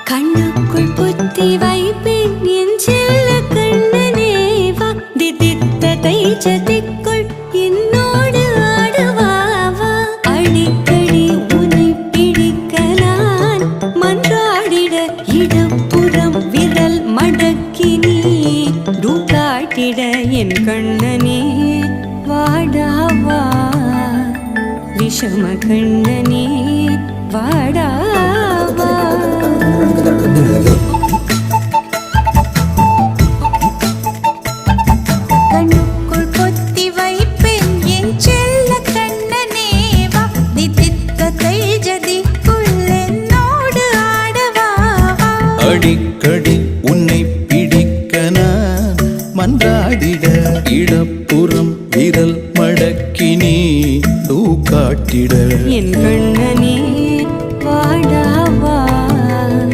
கண்ணுக்குள் புத்தி வைப்பேன் என் செல்ல கண்ணனேவா திதித்ததை சதிக்குள் என்னோடு ஆடுவாவா அடிக்கடி உன்னை பிடிக்க நான் மன்றாடிட இடப்புறம் விரல் மடக்கி நீ காட்டிட என் கண்ணனே வாடாவா விஷம கண்ணனே வாடாவா கண்ணுக்குள் பொத்தி வைப்பேன் என் செல்ல கண்ணனேவா திதித்ததை ஜதிக்குள் என்னோடு ஆடவா அடிக்கடி உன்னை பிடிக்க நான் மன்றாடிட இடப்புறம் விரல் மடக்கி நீ காட்டிட என் கண்ண